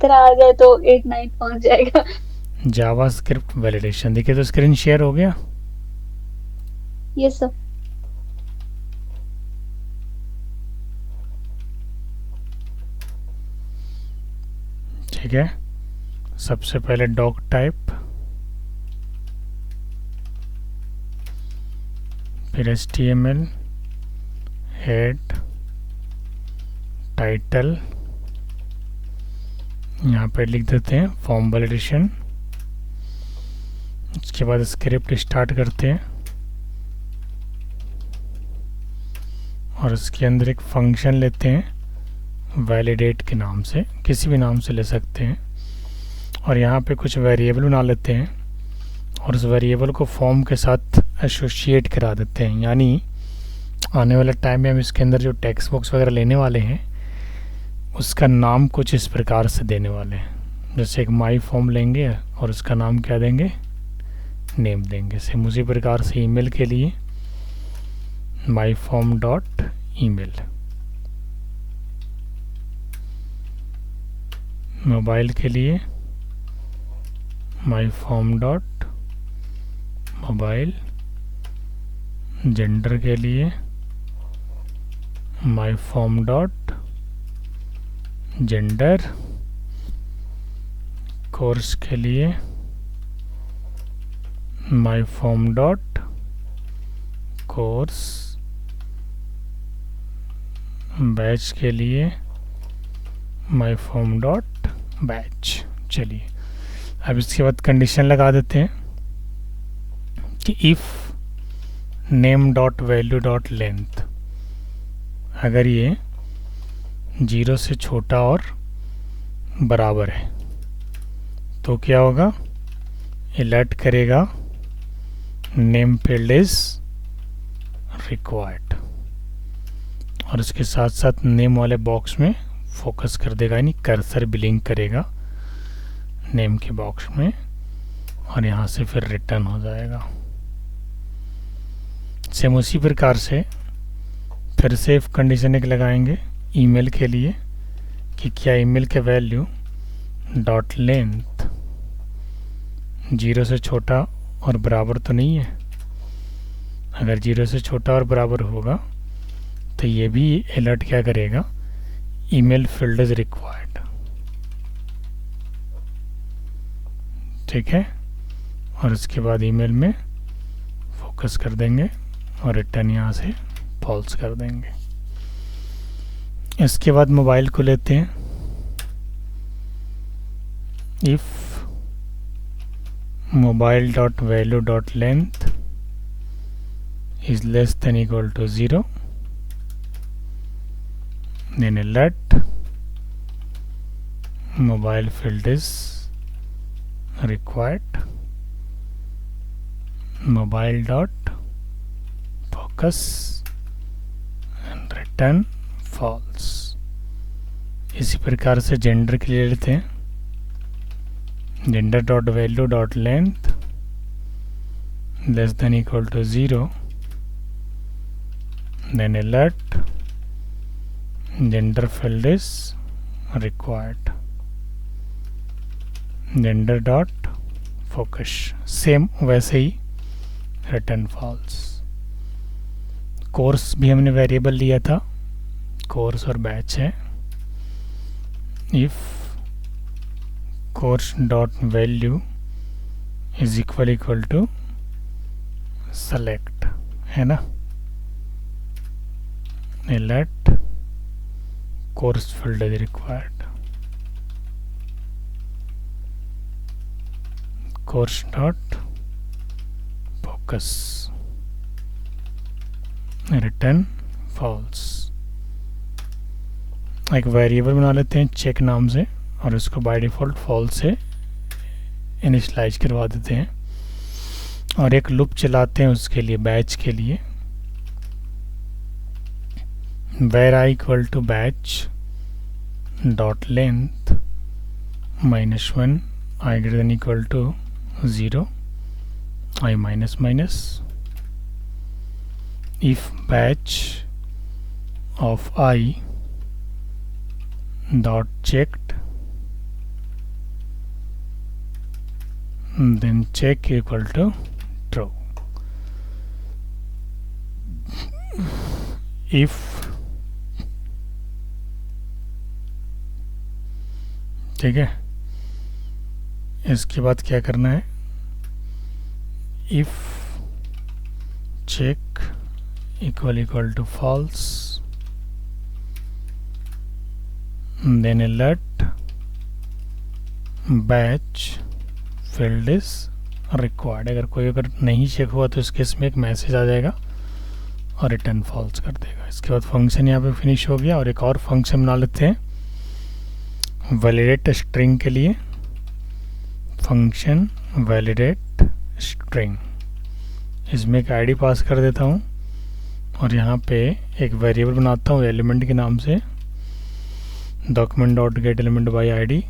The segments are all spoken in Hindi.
तरह आ जाए तो 8 9 पहुंच जाएगा। जावास्क्रिप्ट वैलिडेशन, देखिए तो स्क्रीन शेयर हो गया। ये सब। ठीक है, सबसे पहले डॉक टाइप, फिर HTML, हेड, टाइटल, यहाँ पे लिख देते हैं फॉर्म वैलिडेशन। उसके बाद स्क्रिप्ट स्टार्ट करते हैं और उसके अंदर एक फंक्शन लेते हैं वैलिडेट के नाम से, किसी भी नाम से ले सकते हैं। और यहाँ पे कुछ वेरिएबल बना लेते हैं और उस वेरिएबल को फॉर्म के साथ एसोसिएट करा देते हैं। यानी आने वाले टाइम में हम इसके अंदर जो टेक्स्ट बॉक्स वगैरह लेने वाले हैं उसका नाम कुछ इस प्रकार से देने वाले हैं। जैसे एक माई फॉर्म लेंगे और उसका नाम क्या देंगे, नेम देंगे। सेम उसी प्रकार से ईमेल के लिए my form dot email, mobile के लिए my form dot mobile, gender के लिए my form dot gender, course के लिए my form dot course, batch के लिए माई फॉर्म डॉट बैच। चलिए अब इसके बाद कंडीशन लगा देते हैं कि if name dot value dot length, अगर ये 0 से छोटा और बराबर है तो क्या होगा, अलर्ट करेगा नेम फील्ड इज रिक्वायर्ड और इसके साथ साथ नेम वाले बॉक्स में फोकस कर देगा, यानी कर्सर ब्लिंक करेगा नेम के बॉक्स में और यहाँ से फिर रिटर्न हो जाएगा। सेम उसी प्रकार से फिर से इफ कंडीशन एक लगाएंगे ईमेल के लिए कि क्या ईमेल के वैल्यू डॉट लेंथ 0 से छोटा और बराबर तो नहीं है। अगर 0 से छोटा और बराबर होगा तो ये भी अलर्ट क्या करेगा, ईमेल फील्ड इज रिक्वायर्ड। ठीक है, और उसके बाद ईमेल में फोकस कर देंगे और रिटर्न यहाँ से फॉल्स कर देंगे। इसके बाद मोबाइल को लेते हैं, if mobile dot value dot length is less than equal to 0, then alert mobile field is required, mobile dot focus and return false। इसी प्रकार से जेंडर के लिए लेते हैं, gender dot value dot length less than equal to 0, then alert gender field is required, gender dot focus। Same वैसे ही रिटर्न फॉल्स। कोर्स भी हमने वेरिएबल लिया था, कोर्स और बैच है। If course dot value is equal to select, है ना, alert course field is required, course dot focus, return false. एक वेरिएबल बना लेते हैं चेक नाम से और उसको बाय डिफ़ॉल्ट फॉल्स से इनिशियलाइज करवा देते हैं और एक लूप चलाते हैं उसके लिए, बैच के लिए, where I equal to batch dot length -1 I greater than equal to 0 I minus minus, if batch of I dot checked then check equal to true. if ठीक है, इसके बाद क्या करना है, if check equal to false, then alert batch filled is required. अगर नहीं चेक हुआ तो इस केस में एक मैसेज आ जाएगा और रिटर्न फॉल्स कर देगा. इसके बाद फंक्शन यहाँ पे फिनिश हो गया. और एक और फंक्शन बना लेते हैं वैलिडेट स्ट्रिंग के लिए. फंक्शन वैलिडेट स्ट्रिंग, इसमें एक आईडी पास कर देता हूँ और यहाँ पे एक वेरिएबल बनाता हूँ एलिमेंट के नाम से, document dot get element by ID.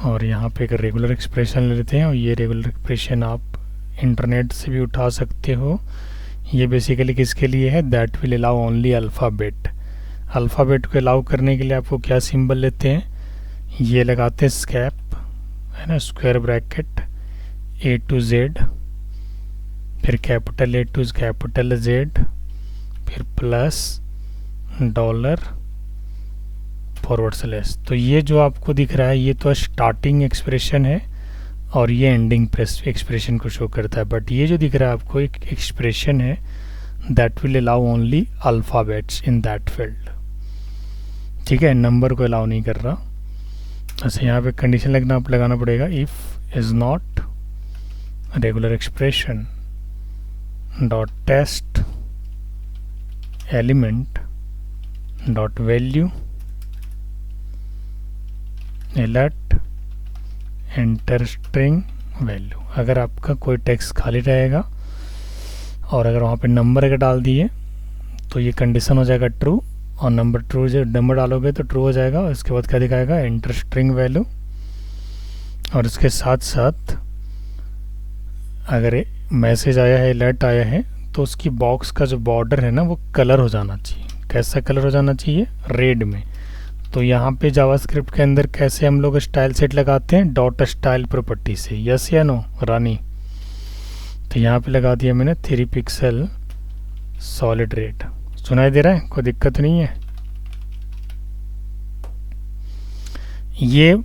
और यहाँ पे एक रेगुलर एक्सप्रेशन ले लेते हैं और ये रेगुलर एक्सप्रेशन आप इंटरनेट से भी उठा सकते हो. ये बेसिकली किसके लिए है, that will allow only alphabet. Alphabet को अलाउ करने के लिए आपको क्या सिंबल लेते हैं, ये लगाते हैं स्कैप, है ना, square bracket A to Z, फिर capital A to capital Z, फिर प्लस डॉलर फॉरवर्ड स्लैश. तो ये जो आपको दिख रहा है ये तो स्टार्टिंग एक्सप्रेशन है और ये एंडिंग एक्सप्रेशन को शो करता है. बट ये जो दिख रहा है आपको एक एक्सप्रेशन है that will allow only alphabets in that field. ठीक है, नंबर को अलाउ नहीं कर रहा. अच्छा, यहाँ पे कंडीशन लगाना पड़ेगा, if is not regular expression dot test element dot value alert enter string value. अगर आपका कोई टेक्स्ट खाली रहेगा और अगर वहाँ पे नंबर अगर डाल दिए तो ये कंडीशन हो जाएगा ट्रू, और नंबर डालोगे तो ट्रू हो जाएगा. और इसके बाद क्या दिखाएगा, एंटर स्ट्रिंग वैल्यू. और इसके साथ साथ अगर मैसेज आया है, अलर्ट आया है, तो उसकी बॉक्स का जो बॉर्डर है ना वो कलर हो जाना चाहिए. कैसा कलर हो जाना चाहिए, रेड में. तो यहाँ पे जावास्क्रिप्ट के अंदर कैसे हम लोग स्टाइल सेट लगाते हैं, डॉट स्टाइल प्रॉपर्टी से. यस या नो रानी. तो यहाँ पे लगा दिया मैंने 3 पिक्सल सॉलिड रेड. सुनाई दे रहा है, कोई दिक्कत नहीं है. ये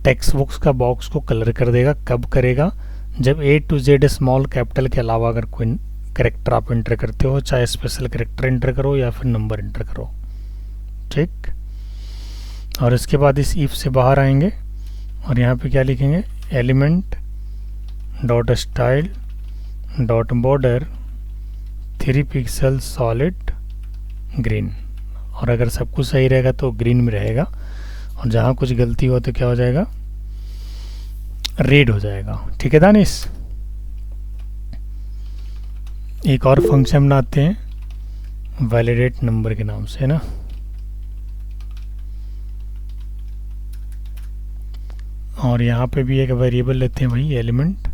टेक्स्ट बॉक्स का बॉक्स को कलर कर देगा. कब करेगा, जब ए टू जेड स्मॉल कैपिटल के अलावा अगर कोई कैरेक्टर आप एंटर करते हो, चाहे स्पेशल कैरेक्टर एंटर करो या फिर नंबर एंटर करो. ठीक. और इसके बाद इस इफ से बाहर आएंगे और यहाँ पे क्या लिखेंगे, element dot style dot border 3 pixel solid green. और अगर सब कुछ सही रहेगा तो ग्रीन में रहेगा, और जहाँ कुछ गलती हो तो क्या हो जाएगा, रेड हो जाएगा. ठीक है दानिश. एक और फंक्शन बनाते हैं वैलिडेट नंबर के नाम से, है ना. और यहाँ पे भी एक वेरिएबल लेते हैं भाई, element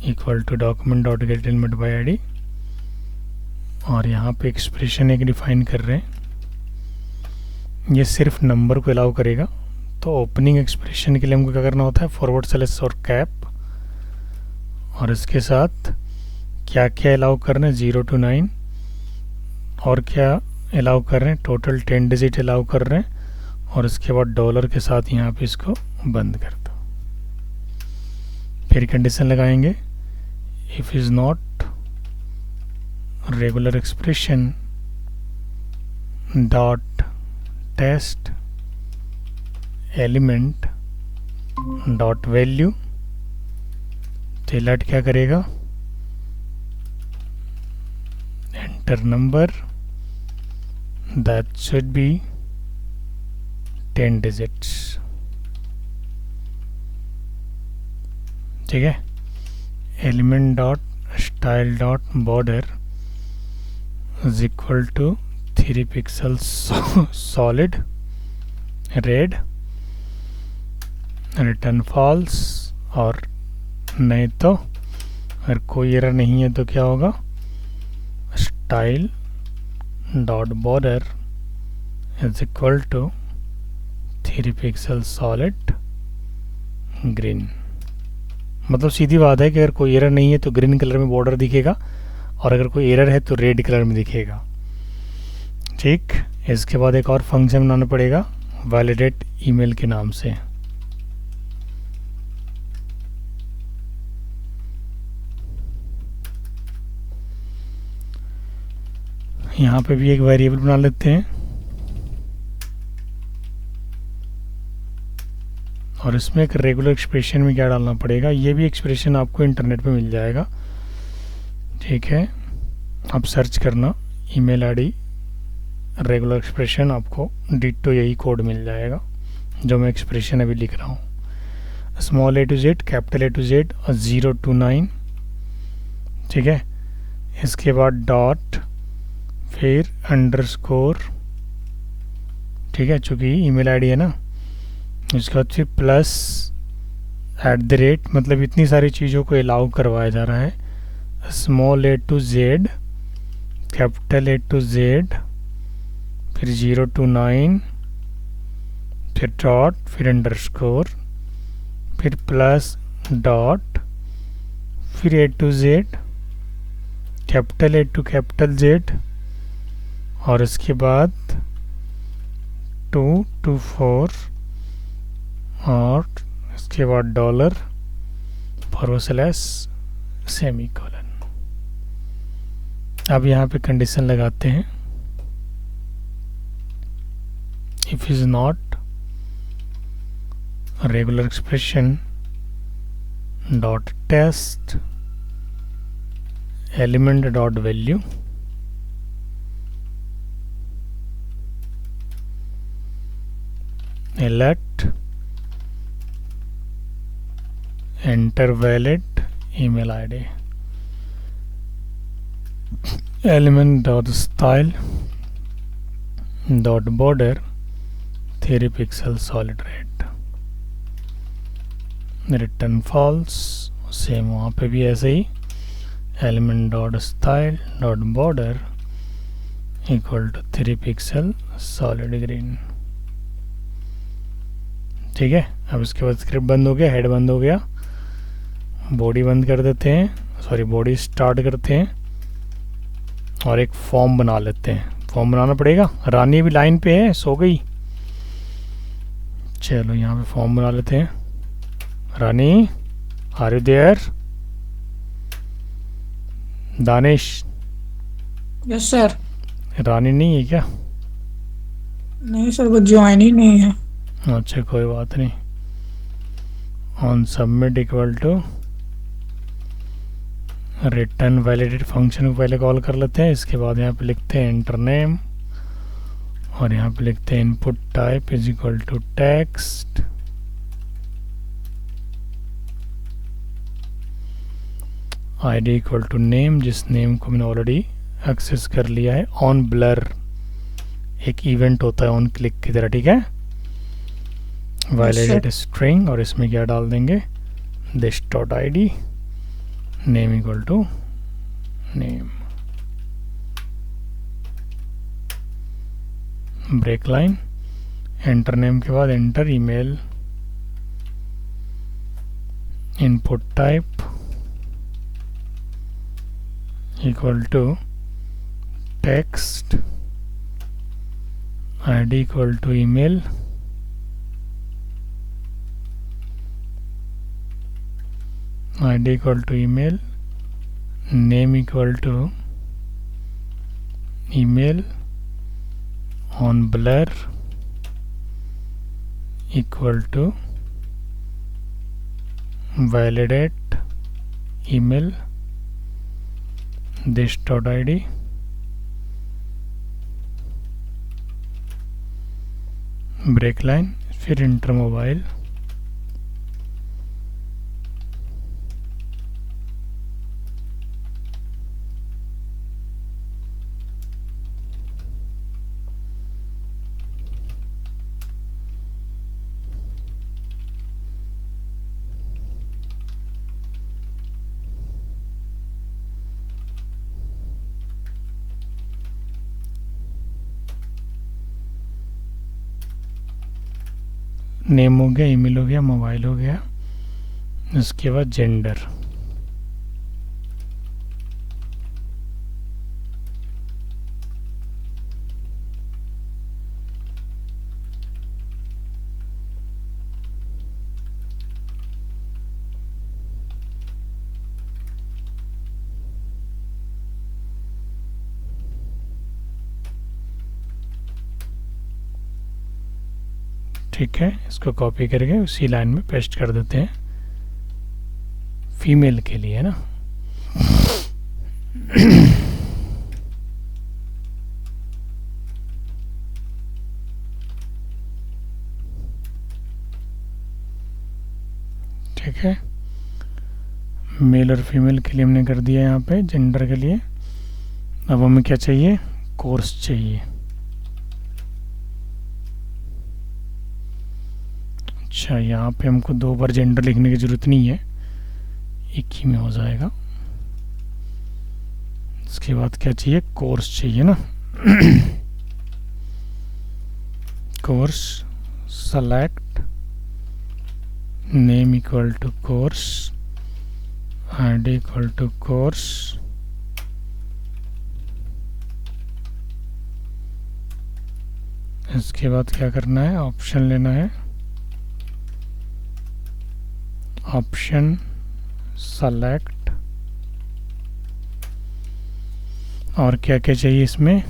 equal to document dot get element by ID. और यहाँ पे एक्सप्रेशन एक डिफाइन कर रहे हैं, ये सिर्फ नंबर को अलाउ करेगा. तो ओपनिंग एक्सप्रेशन के लिए हमको क्या करना होता है, फॉरवर्ड स्लैश और कैप. और इसके साथ क्या क्या अलाउ कर रहे हैं, 0 to 9. और क्या अलाउ कर रहे हैं, टोटल 10 डिजिट अलाउ कर रहे हैं. और इसके बाद डॉलर के साथ यहाँ पे इसको बंद कर दो. फिर कंडीशन लगाएंगे, if is not regular expression dot test element dot value. तो अलर्ट क्या करेगा, enter number that should be 10 digits. ठीक है. Element dot style dot border is equal to 3 pixel solid red, return false. और नहीं तो अगर कोई एरर नहीं है तो क्या होगा, style dot border is equal to 3 pixel solid green. मतलब सीधी बात है कि अगर कोई एरर नहीं है तो ग्रीन कलर में बॉर्डर दिखेगा, और अगर कोई एरर है तो रेड कलर में दिखेगा। ठीक, इसके बाद एक और फंक्शन बनाना पड़ेगा वैलिडेट ईमेल के नाम से। यहाँ पे भी एक वेरिएबल बना लेते हैं, और इसमें एक रेगुलर एक्सप्रेशन में क्या डालना पड़ेगा, ये भी एक्सप्रेशन आपको इंटरनेट पे मिल जाएगा। ठीक है, आप सर्च करना ईमेल आईडी रेगुलर एक्सप्रेशन, आपको डिट्टो यही कोड मिल जाएगा जो मैं एक्सप्रेशन अभी लिख रहा हूँ। Small A to Z, capital A to Z और 0 to 9। ठीक है, इसके बाद डॉट, फिर अंडरस्कोर। ठीक है, चूँकि ईमेल आईडी है ना, उसके बाद फिर प्लस @ मतलब इतनी सारी चीज़ों को अलाउ करवाया जा रहा है। Small A to Z, capital A to Z, फिर 0 to 9, फिर डॉट, फिर अंडरस्कोर, फिर प्लस डॉट, फिर A to Z, capital A to capital Z, और इसके बाद 2 to 4, और इसके बाद डॉलर / सेमीकोलन। अब यहाँ पे कंडीशन लगाते हैं, if is not regular expression dot test element dot value, let enter valid email id element dot style dot border 3 pixel solid red, return false। Same वहाँ पे भी ऐसे ही element dot style dot border equal to 3 pixel solid green। ठीक है, अब इसके बाद स्क्रिप्ट बंद हो गया, हेड बंद हो गया, बॉडी बंद कर देते हैं, सॉरी बॉडी स्टार्ट करते हैं, और एक फॉर्म बना लेते हैं। फॉर्म बनाना पड़ेगा, रानी भी लाइन पे है, सो गई। चलो यहाँ पे फॉर्म बना लेते हैं। Rani, are you there? Danish? Yes sir. Rani नहीं है क्या? नहीं सर, वो ज्वाइन ही नहीं है। अच्छा, कोई बात नहीं। On submit equal to return validate function को पहले कॉल कर लेते हैं। इसके बाद यहाँ पे लिखते हैं एंटर नेम, और यहाँ पे लिखते हैं input type is equal to text, ID equal to name, जिस नेम को मैंने ऑलरेडी एक्सेस कर लिया है। ऑन ब्लर एक इवेंट होता है ऑन क्लिक की तरह, ठीक है। वैलिडेट स्ट्रिंग, और इसमें क्या डाल देंगे, this dot ID, name equal to name, break line, enter name के बाद enter email, input type equal to text, ID equal to email, id equal to email, name equal to email, on blur equal to validate email, this dot id, break line, फिर इंटर मोबाइल, नेम हो गया, ईमेल हो गया, मोबाइल हो गया, इसके बाद जेंडर, ठीक है। इसको कॉपी करके उसी लाइन में पेस्ट कर देते हैं, फीमेल के लिए, है ना। ठीक है, मेल और फीमेल के लिए हमने कर दिया यहाँ पे जेंडर के लिए। अब हमें क्या चाहिए, कोर्स चाहिए। अच्छा, यहाँ पे हमको 2 बार जेंडर लिखने की ज़रूरत नहीं है, एक ही में हो जाएगा। इसके बाद क्या चाहिए, कोर्स चाहिए ना। Course select name equal to course, ID equal to course, इसके बाद क्या करना है, ऑप्शन लेना है, ऑप्शन सेलेक्ट, और क्या क्या चाहिए इसमें,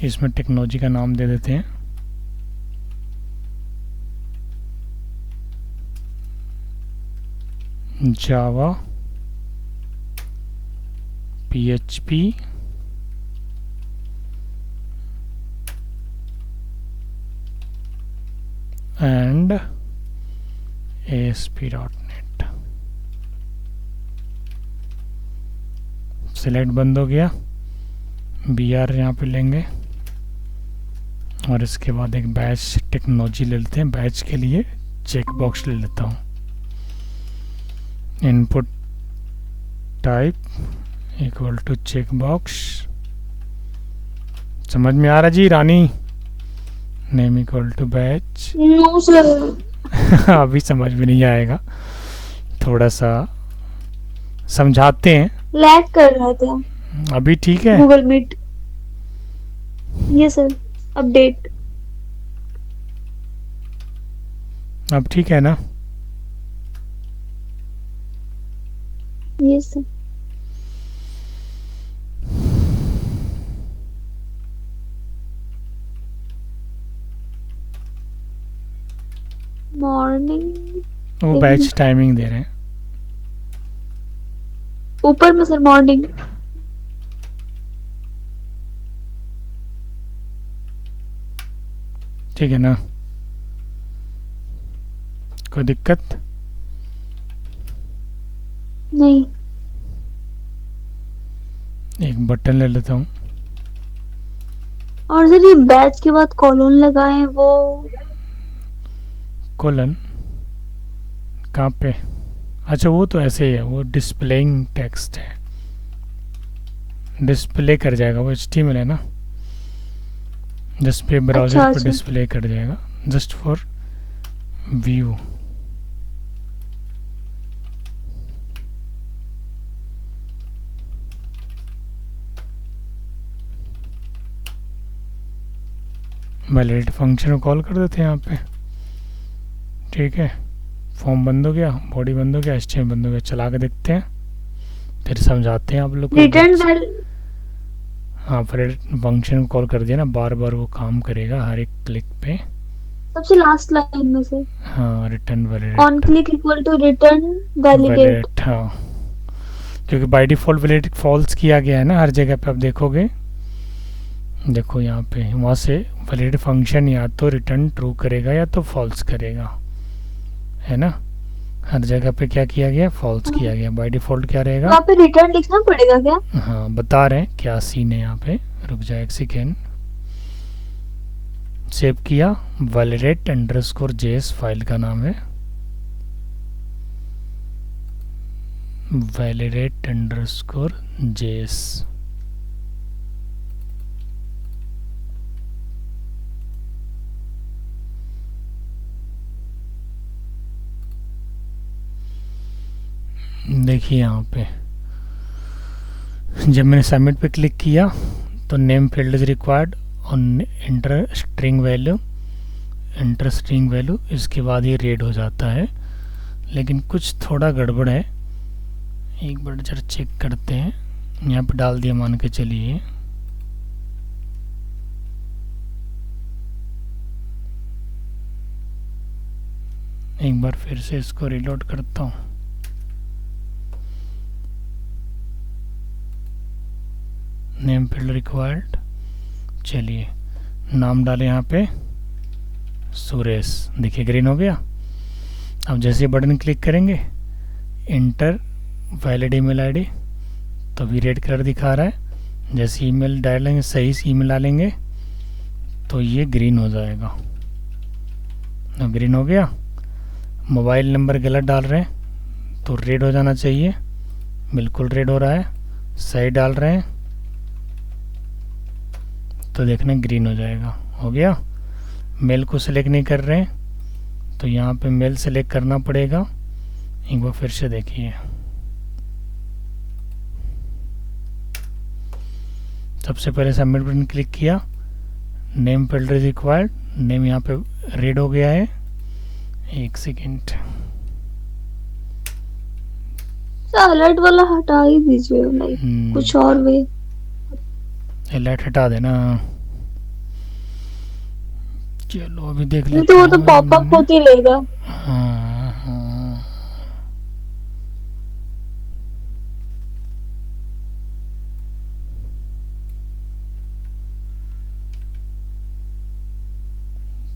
इसमें टेक्नोलॉजी का नाम दे देते हैं, जावा, पीएचपी, एंड ASP.NET। सिलेक्ट बंद हो गया, BR यहाँ पे लेंगे, और इसके बाद एक बैच टेक्नोलॉजी ले लेते हैं। बैच के लिए चेक बॉक्स ले लेता हूँ, input type equal to check box. समझ में आ रहा जी Rani, name equal to batch. No sir. अभी समझ में नहीं आएगा, थोड़ा सा समझाते हैं, लैग कर रहा था अभी ठीक है। Google Meet. ये सर, अपडेट। अब ठीक है ना। ये सर। मॉर्निंग वो बैच टाइमिंग दे रहे हैं। ऊपर में सर, मॉर्निंग। ठीक है ना, कोई दिक्कत नहीं। एक बटन ले लेता हूँ, और सर ये बैच के बाद कॉलोन लगाए वो। कोलन कहाँ पे, अच्छा वो तो ऐसे ही है, वो डिस्प्लेइंग टेक्स्ट है, डिस्प्ले कर जाएगा, वो HTML है ना, जिस पे ब्राउज़र अच्छा, पर अच्छा। डिस्प्ले कर जाएगा, just for view. Validate function को कॉल कर देते हैं यहाँ पे, ठीक है। फॉर्म बंद हो गया, बॉडी बंद हो गया, HTML बंद हो गया। चला के देखते हैं, फिर समझाते हैं आप लोग को। Return val. हाँ, फिर फंक्शन को कॉल कर दिया ना, बार बार वो काम करेगा हर एक क्लिक पे। सबसे लास्ट लाइन में से हाँ, return validate. On click equal to return validate. Validate, हाँ, क्योंकि बाय डिफॉल्ट वैलिडेट फॉल्स किया गया है ना हर जगह पे। आप देखोगे, देखो यहाँ पे, वहाँ से वैलिडेट फंक्शन या तो रिटर्न ट्रू करेगा या तो फॉल्स करेगा, है ना। हर जगह पे क्या किया गया, फॉल्स किया गया। बाय डिफॉल्ट क्या रहेगा, वहाँ पे रिटर्न लिखना पड़ेगा क्या? हाँ बता रहे हैं क्या सीन है यहाँ पे। रुक जाए एक सेकेंड, सेव किया, वैलिडेट अंडरस्कोर जेएस फाइल का नाम है, वैलिडेट अंडरस्कोर जेएस। देखिए यहाँ पे जब मैंने सबमिट पे क्लिक किया तो नेम फील्ड इज रिक्वायर्ड और इंटर स्ट्रिंग वैल्यू इसके बाद ये रेड हो जाता है। लेकिन कुछ थोड़ा गड़बड़ है, एक बार जरा चेक करते हैं। यहाँ पे डाल दिया मान के चलिए, एक बार फिर से इसको रिलोड करता हूँ। नेम फील्ड रिक्वायर्ड, चलिए नाम डाले यहाँ पे सुरेश, देखिए ग्रीन हो गया। अब जैसे बटन क्लिक करेंगे इंटर वैलिड ईमेल आईडी तो भी रेड कलर दिखा रहा है। जैसे ईमेल डालेंगे, सही से ईमेल डालेंगे तो ये ग्रीन हो जाएगा। अब ग्रीन हो गया। मोबाइल नंबर गलत डाल रहे हैं तो रेड हो जाना चाहिए, बिल्कुल रेड हो रहा है। सही डाल रहे हैं तो देखना ग्रीन हो जाएगा, हो गया। मेल को सिलेक्ट नहीं कर रहे हैं तो यहाँ पे मेल सिलेक्ट करना पड़ेगा। एक बार फिर से देखिए, सबसे पहले सबमिट बटन क्लिक किया, name field is required, name यहाँ पे रेड हो गया है। एक सेकेंड, अलर्ट वाला हटा ही दीजिए, लाइक कुछ और वे। अलर्ट हटा देना। चलो अभी देख नहीं लेते तो वो हैं तो पॉपअप होती रहेगा। हाँ हाँ,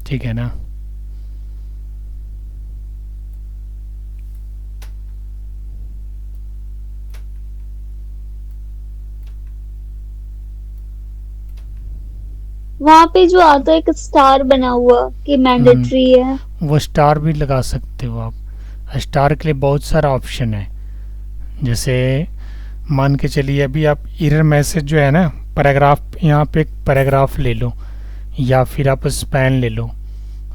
ठीक है ना। वहाँ पे जो आता है एक स्टार बना हुआ कि मैंडेटरी है, वो स्टार भी लगा सकते हो आप। स्टार के लिए बहुत सारा ऑप्शन है। जैसे मान के चलिए अभी आप एरर मैसेज जो है ना, पैराग्राफ, यहाँ पे एक पैराग्राफ ले लो या फिर आप स्पैन ले लो,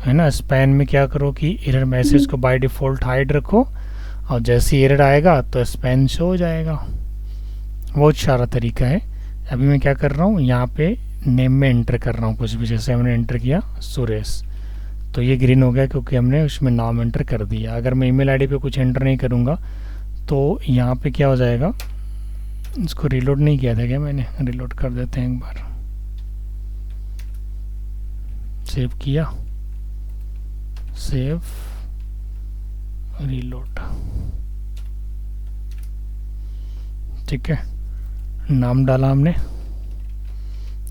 है ना। स्पैन में क्या करो कि एरर मैसेज को बाय डिफ़ॉल्ट हाइड रखो और जैसे एरर आएगा तो स्पैन शो हो जाएगा। बहुत सारा तरीका है। अभी मैं क्या कर रहा हूँ, यहाँ पे नेम में एंटर कर रहा हूँ कुछ भी। जैसे हमने एंटर किया सुरेश तो ये ग्रीन हो गया क्योंकि हमने उसमें नाम एंटर कर दिया। अगर मैं ईमेल आईडी पे कुछ एंटर नहीं करूँगा तो यहाँ पे क्या हो जाएगा, इसको रिलोड नहीं किया था क्या मैंने, रिलोड कर देते हैं एक बार। सेव किया, सेव, रिलोड, ठीक है। नाम डाला हमने।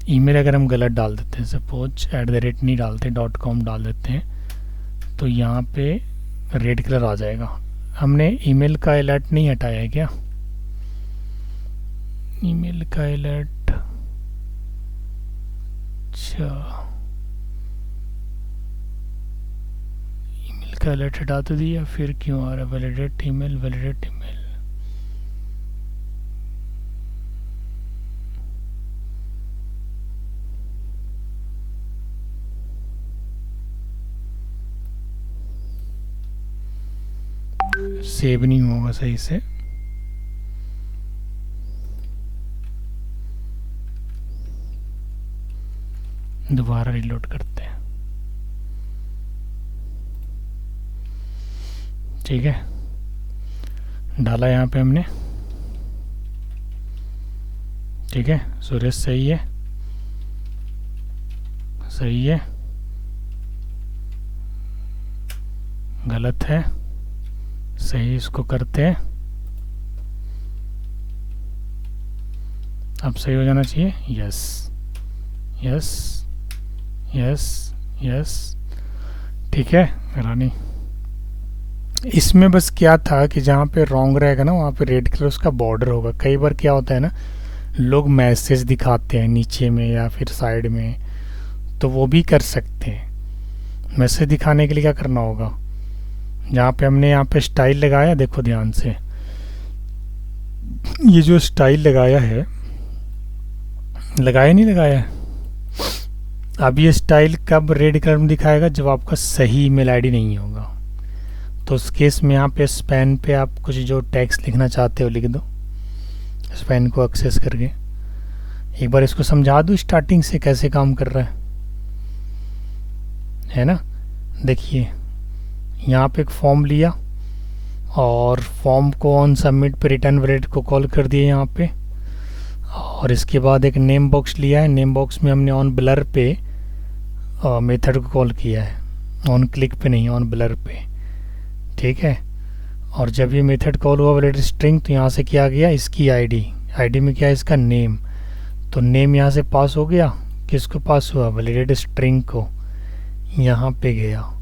ईमेल अगर हम गलत डाल देते हैं, सपोज @ नहीं डालते, .com डाल देते हैं तो यहाँ पे रेड कलर आ जाएगा। हमने ईमेल का अलर्ट नहीं हटाया है क्या, ईमेल का अलर्ट, अच्छा ईमेल का अलर्ट हटा तो दिया, फिर क्यों आ रहा है validate email, validate email. Save नहीं होगा सही से। दोबारा रिलोड करते हैं, ठीक है। डाला यहाँ पे हमने, ठीक है। सुरेश सही है, सही है, गलत है, सही। इसको करते हैं, अब सही हो जाना चाहिए। यस यस यस यस, ठीक है रानी। इसमें बस क्या था कि जहाँ पे रॉन्ग रहेगा ना वहाँ पे रेड कलर उसका बॉर्डर होगा। कई बार क्या होता है ना, लोग मैसेज दिखाते हैं नीचे में या फिर साइड में, तो वो भी कर सकते हैं। मैसेज दिखाने के लिए क्या करना होगा, जहाँ पे हमने यहाँ पे स्टाइल लगाया, देखो ध्यान से, ये जो स्टाइल लगाया है, लगाया नहीं लगाया है, अब ये स्टाइल कब रेड कलर में दिखाएगा, जब आपका सही ईमेल आईडी नहीं होगा। तो उस केस में यहाँ पे स्पैन पे आप कुछ जो टेक्स्ट लिखना चाहते हो लिख दो, स्पैन को एक्सेस करके। एक बार इसको समझा दूँ स्टार्टिंग से कैसे काम कर रहा है ना। देखिए यहाँ पे एक फॉर्म लिया और फॉर्म को ऑन सबमिट पे रिटर्न वैलिडेट को कॉल कर दिया यहाँ पे, और इसके बाद एक नेम बॉक्स लिया है। नेम बॉक्स में हमने ऑन ब्लर पे मेथड को कॉल किया है, ऑन क्लिक पे नहीं, ऑन ब्लर पे, ठीक है। और जब ये मेथड कॉल हुआ वैलिडेट स्ट्रिंग, तो यहाँ से क्या गया, इसकी आईडी में क्या है, इसका नेम। तो नेम यहाँ से पास हो गया, किसको पास हुआ, वैलिडेट स्ट्रिंग को, यहाँ पे गया।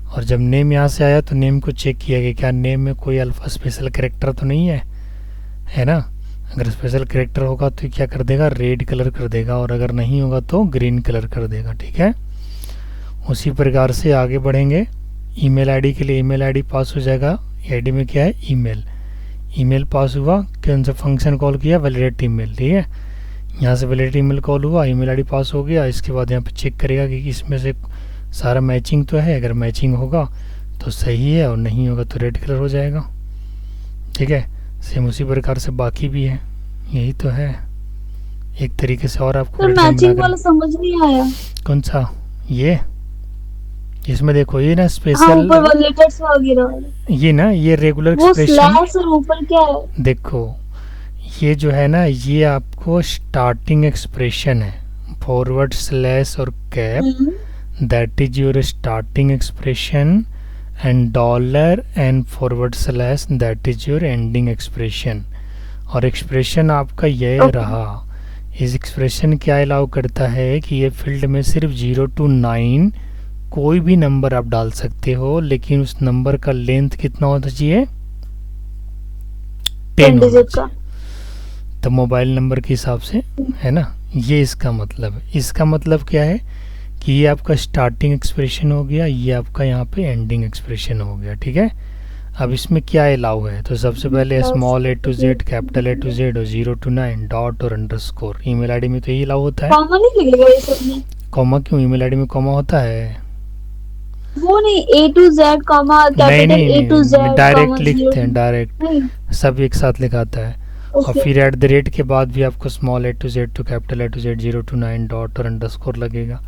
और जब नेम यहाँ से आया तो नेम को चेक किया गया क्या नेम में कोई अल्फ़ा स्पेशल कैरेक्टर तो नहीं है ना। अगर स्पेशल कैरेक्टर होगा तो क्या कर देगा, रेड कलर कर देगा, और अगर नहीं होगा तो ग्रीन कलर कर देगा, ठीक है। उसी प्रकार से आगे बढ़ेंगे। ईमेल आईडी के लिए ईमेल आईडी पास हो जाएगा। आईडी में क्या है, ईमेल पास हुआ, कौन सा फंक्शन कॉल किया, वैलिडेट ईमेल, ठीक है। यहाँ से वैलिडेट ईमेल कॉल हुआ, ईमेल आईडी पास हो गया। इसके बाद यहाँ पे चेक करेगा कि इसमें से सारा मैचिंग तो है, अगर मैचिंग होगा तो सही है और नहीं होगा तो रेड कलर हो जाएगा, ठीक है। सेम उसी प्रकार से बाकी भी है, यही तो है एक तरीके से। और आपको मैचिंग वाला समझ नहीं आया। कौन सा, ये इसमें देखो ये ना हाँ, स्पेशल, ऊपर वाले लेटर्स वगैरह, ये ना ये रेगुलर वो एक्सप्रेशन, स्लैश और ऊपर क्या है, देखो ये जो है ना, ये आपको स्टार्टिंग एक्सप्रेशन है, फॉरवर्ड स्लैश और cap, that is your starting expression, and dollar and forward slash that is your ending expression। और एक्सप्रेशन आपका यह रहा। इस एक्सप्रेशन क्या अलाउ करता है कि ये फील्ड में सिर्फ 0 to 9 कोई भी नंबर आप डाल सकते हो, लेकिन उस नंबर का लेंथ कितना होना चाहिए, 10 होना चाहिए। तो मोबाइल नंबर के हिसाब से है ना, ये इसका मतलब है। इसका मतलब क्या है कि ये आपका स्टार्टिंग एक्सप्रेशन हो गया, ये आपका यहाँ पे एंडिंग एक्सप्रेशन हो गया, ठीक है। अब इसमें क्या अलाउ है, तो सबसे पहले small A to Z, capital A to Z और 0 to 9 डॉट और अंडरस्कोर। ईमेल आईडी में तो यही अलाउ होता है। कॉमा नहीं लगेगा ये सब में? कॉमा क्यों, ईमेल आईडी में कॉमा होता है? वो नहीं, A to Z comma, capital A to Z direct लिखते हैं, डायरेक्ट सब एक साथ लिखाता है। और फिर एट द रेट के बाद भी आपको small A to Z to capital A to Z 0 to 9 dot और अंडरस्कोर लगेगा,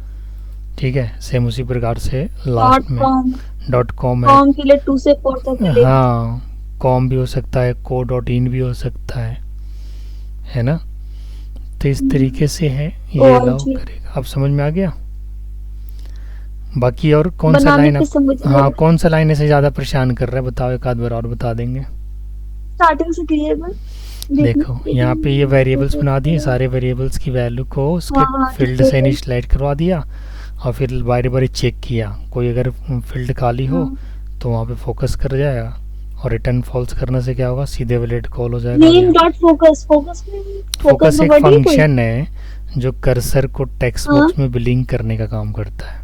ठीक है। सेम उसी प्रकार से लास्ट में .com है, कॉम के लिए 2 से 4 तक मिलेगा। हाँ कॉम भी हो सकता है, co.in भी हो सकता है ना। तो इस तरीके से है, ये अलाउ करेगा। अब समझ में आ गया। बाकी और कौन सा लाइन, हाँ कौन सा लाइन ऐसे ज्यादा परेशान कर रहा है बताओ, एक आध बार और बता देंगे। स्टार्टिंग से क्लियर देखो यहाँ पे ये वेरिएबल्स बना दिए, सारे वेरिएबल्स की वैल्यू को उसके फील्ड से इनिशियलाइज करवा दिया, और फिर बारी बारी चेक किया, कोई अगर फील्ड खाली हो तो वहाँ पे फोकस कर जाएगा, और रिटर्न फॉल्स करने से क्या होगा, सीधे वैलिडेट कॉल हो जाएगा। नेम डॉट फोकस, फोकस एक फंक्शन है जो कर्सर को टेक्स्ट बॉक्स में बिलिंग करने का काम करता है।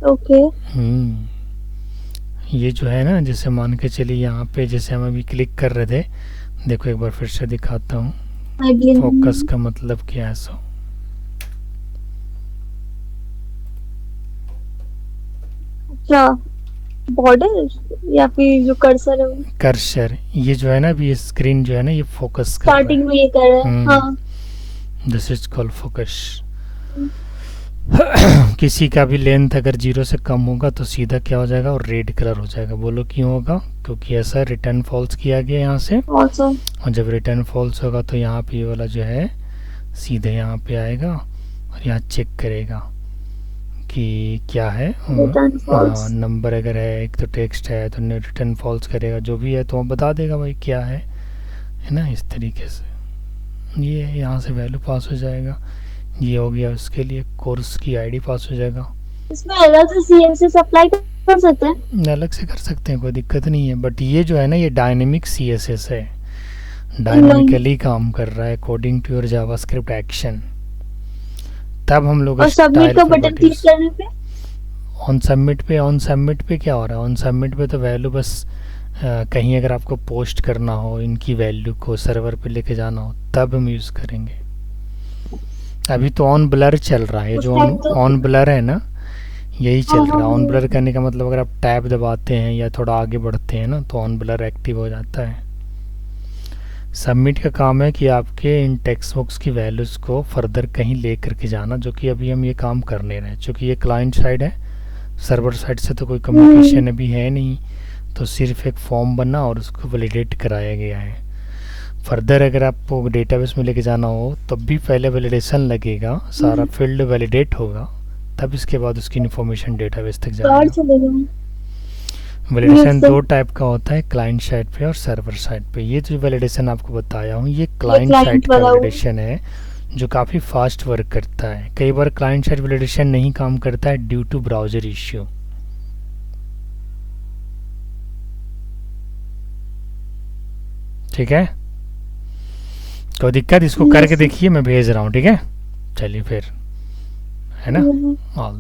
ओके। ये जो है ना, जैसे मान के चलिए यहाँ पे जैसे हम अभी क्लिक कर रहे थे, देखो एक बार फिर से दिखाता हूँ फोकस का मतलब क्या है। सो अच्छा, बॉर्डर या फिर जो कर्सर है, कर्सर ये जो है ना, अभी ये स्क्रीन जो है ना, ये फोकस कर स्टार्टिंग में ये कर रहा है। हाँ, दिस इज कॉल्ड फोकस। किसी का भी लेंथ अगर 0 से कम होगा तो सीधा क्या हो जाएगा, और रेड कलर हो जाएगा। बोलो क्यों होगा, क्योंकि ऐसा रिटर्न फॉल्स किया गया यहाँ से, और जब रिटर्न फॉल्स होगा तो यहाँ पे ये वाला जो है सीधे यहाँ पे आएगा और यहाँ चेक करेगा कि क्या है, नंबर अगर है, एक तो टेक्स्ट है तो रिटर्न फॉल्स करेगा, जो भी है तो वो बता देगा भाई क्या है ना। इस तरीके से ये यहाँ से वैल्यू पास हो जाएगा। ये हो गया उसके लिए, कोर्स की आईडी पास हो जाएगा। इसमें अलग से सीएसएस अप्लाई कर सकते हैं, अलग से कर सकते हैं, कोई दिक्कत नहीं है। बट ये जो है ना, ये डायनेमिक सीएसएस है, डायनेमिकली काम कर रहा है according to your JavaScript action. तब हम लोग सबमिट का बटन क्लिक करने पे, ऑन सबमिट पे क्या हो रहा है, ऑन सबमिट पे तो वैल्यू बस कहीं अगर आपको पोस्ट करना हो, इनकी वैल्यू को सर्वर पे लेके जाना हो, तब हम यूज़ करेंगे। अभी तो ऑन ब्लर चल रहा है, जो ऑन ब्लर है ना, यही चल हाँ, रहा है। हाँ, ऑन ब्लर करने का मतलब अगर आप टैब दबाते हैं या थोड़ा आगे बढ़ते हैं ना तो ऑन ब्लर एक्टिव हो जाता है। सबमिट का काम है कि आपके इन टेक्स्ट बॉक्स की वैल्यूज़ को फर्दर कहीं ले करके जाना, जो कि अभी हम ये काम कर नहीं रहे चूँकि ये क्लाइंट साइड है, सर्वर साइड से तो कोई कम्युनिकेशन अभी है नहीं, तो सिर्फ एक फॉर्म बना और उसको वैलिडेट कराया गया है। फर्दर अगर आपको डेटाबेस में लेके जाना हो तब भी पहले वैलिडेशन लगेगा, सारा फील्ड वैलिडेट होगा, तब इसके बाद उसकी इन्फॉर्मेशन डेटाबेस तक कार जाएगा। चलेगा। वैलिडेशन Yes, दो sir. टाइप का होता है, क्लाइंट साइड पे और सर्वर साइड पे। ये जो वैलिडेशन आपको बताया हूँ ये ये क्लाइंट क्लाइंट साइड का वाला हुआ। वैलिडेशन है, जो काफ़ी फास्ट वर्क करता है। कई बार क्लाइंट साइड वैलिडेशन नहीं काम करता है ड्यू टू ब्राउज़र इश्यू। ठीक है, कोई दिक्कत? इसको Yes, करके sir. देखिए, मैं भेज रहा हूँ। ठीक है, चलिए फिर, है ना। ऑल